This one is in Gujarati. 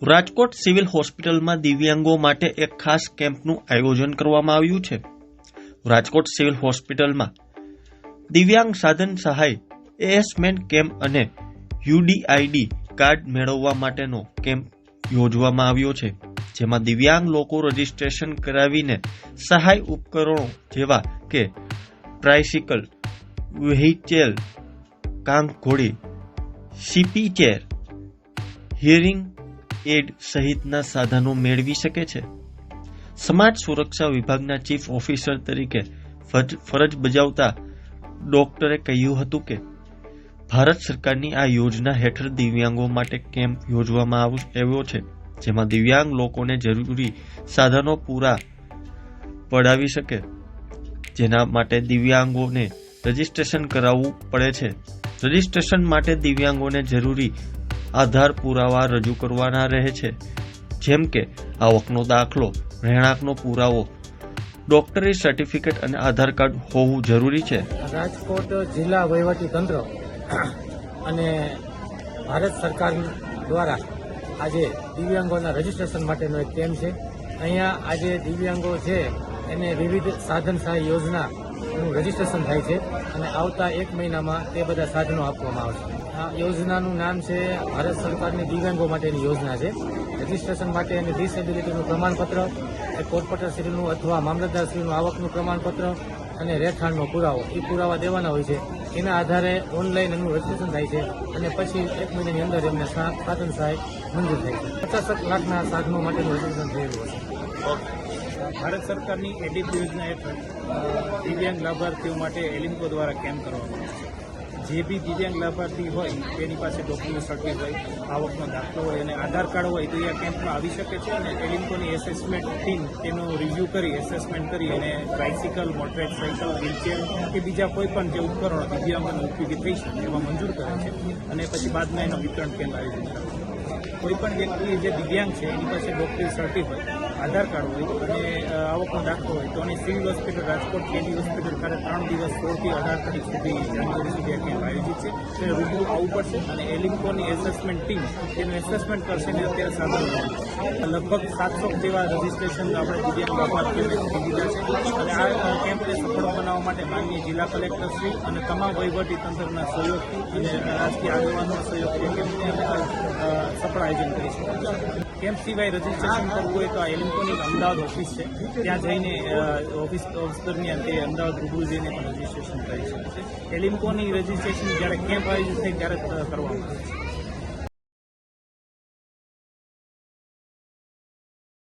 રાજકોટ સિવિલ હોસ્પિટલમાં દિવ્યાંગો માટે એક ખાસ કેમ્પનું આયોજન કરવામાં આવ્યું છે. રાજકોટ સિવિલ હોસ્પિટલમાં દિવ્યાંગ સાધન સહાય એસેસમેન્ટ કેમ્પ અને યુડીઆઈડી કાર્ડ મેળવવા માટેનો કેમ્પ યોજવામાં આવ્યો છે, જેમાં દિવ્યાંગ લોકો રજીસ્ટ્રેશન કરાવીને સહાય ઉપકરણો જેવા કે ટ્રાયસિકલ, વ્હીલચેર, કાંકઘોડી, સીપી ચેર, હિયરિંગ એડ સહિતના સાધનો મેળવી શકે છે. સમાજ સુરક્ષા વિભાગના ચીફ ઓફિસર તરીકે ફરજ બજાવતા ડોક્ટરે કહ્યું હતું કે ભારત સરકારની આ યોજના હેઠળ દિવ્યાંગો માટે કેમ્પ યોજવામાં આવ્યો છે, જેમાં દિવ્યાંગ લોકોને જરૂરી સાધનો પૂરા પડાવી શકે, જેના માટે દિવ્યાંગોને રજીસ્ટ્રેશન કરાવવું પડે છે. રજીસ્ટ્રેશન માટે દિવ્યાંગોને જરૂરી આધાર પુરાવા રજૂ કરવાના રહે છે, જેમ કે આવકનો દાખલો, રહેણાંકનો પુરાવો, ડોક્ટરી સર્ટિફિકેટ અને આધાર કાર્ડ હોવું જરૂરી છે. રાજકોટ જિલ્લા વહીવટી તંત્ર અને ભારત સરકાર દ્વારા આજે દિવ્યાંગોના રજીસ્ટ્રેશન માટેનો એક કેમ્પ છે. અહીંયા આજે દિવ્યાંગો છે એને વિવિધ સાધન સહાય યોજનાનું રજીસ્ટ્રેશન થાય છે અને આવતા 1 મહિનામાં તે બધા સાધનો આપવામાં આવશે. આ યોજનાનું નામ છે ભારત સરકારની દિવ્યાંગો માટેની યોજના છે. રજીસ્ટ્રેશન માટે અને ડિસેબિલિટીનું પ્રમાણપત્ર, કોર્પોરેટરશ્રીનું અથવા મામલતદારશ્રીનું આવકનું પ્રમાણપત્ર અને રહેઠાણનો પુરાવો, એ પુરાવા દેવાના હોય છે. એના આધારે ઓનલાઈન એનું રજીસ્ટ્રેશન થાય છે અને પછી 1 મહિનાની અંદર એમને સાધન સહાય મંજૂર થાય છે. 50 લાખના સાધનો માટેનું રજીસ્ટ્રેશન થયેલું હશે. ભારત સરકારની એડીપ યોજના હેઠળ દિવ્યાંગ લાભાર્થીઓ માટે એલિમ્કો દ્વારા કેમ્પ કરવામાં આવે છે. જે બી દિવ્યાંગ લાભાર્થી હોય તેની પાસે ડોક્યુમેન્ટ સર્ટિફિકેટ હોય, આવકનો દાખલો હોય અને આધાર કાર્ડ હોય તો એ આ કેમ્પમાં આવી શકે છે અને એલિમ્કોની એસેસમેન્ટ ટીમ તેનો રિવ્યૂ કરી, એસેસમેન્ટ કરી અને ટ્રાયસિકલ, મોટરેટ સાયકલ, વ્હીલચેર કે બીજા કોઈ પણ જે ઉપકરણો દિવ્યાંગોને ઉપયોગી થઈ શકે એવા મંજૂર કરે છે અને પછી બાદમાં એનો વિતરણ કેમ્પ આયોજન કરે છે. કોઈ પણ વ્યક્તિ જે દિવ્યાંગ છે એની પાસે ડોક્ટરી સર્ટિફિકેટ હોય, આધાર કાર્ડ હોય અને આવકનો દાખલો હોય તો અને સિવિલ હોસ્પિટલ રાજકોટ કેડી હોસ્પિટલ ખાતે 3 દિવસ 16 થી 18 તારીખ સુધી જાન્યુઆરી સુધી આ કેમ્પ આયોજિત છે. તે રૂબરૂ આવવું પડશે અને એલિમ્કોની એસેસમેન્ટ ટીમ તેનું એસેસમેન્ટ કરશે અને અત્યારે સાધનો લગભગ 700 જેવા રજીસ્ટ્રેશન આપણે દિવ્યાંગ લાભાર્થીઓને દીધા છે અને આ કેમ્પને સફળ બનાવવા માટે માનનીય જિલ્લા કલેક્ટરશ્રી અને તમામ વહીવટી તંત્રના સહયોગથી અને રાજકીય આગેવાનોના સહયોગથી કેમ્પને સફળ આયોજન કરી છે. કેમ્પ સિવાય રજીસ્ટ્રેશન કરવું હોય તો આ એલિમ્કોની અમદાવાદ ઓફિસ છે, ત્યાં જઈને ઓફિસ દરમિયાન તે અમદાવાદ રૂબરૂ જઈને પણ રજીસ્ટ્રેશન કરી શકે છે. એલિમ્કોની રજીસ્ટ્રેશન જ્યારે કેમ્પ આયોજિત થાય ત્યારે કરવામાં આવે છે.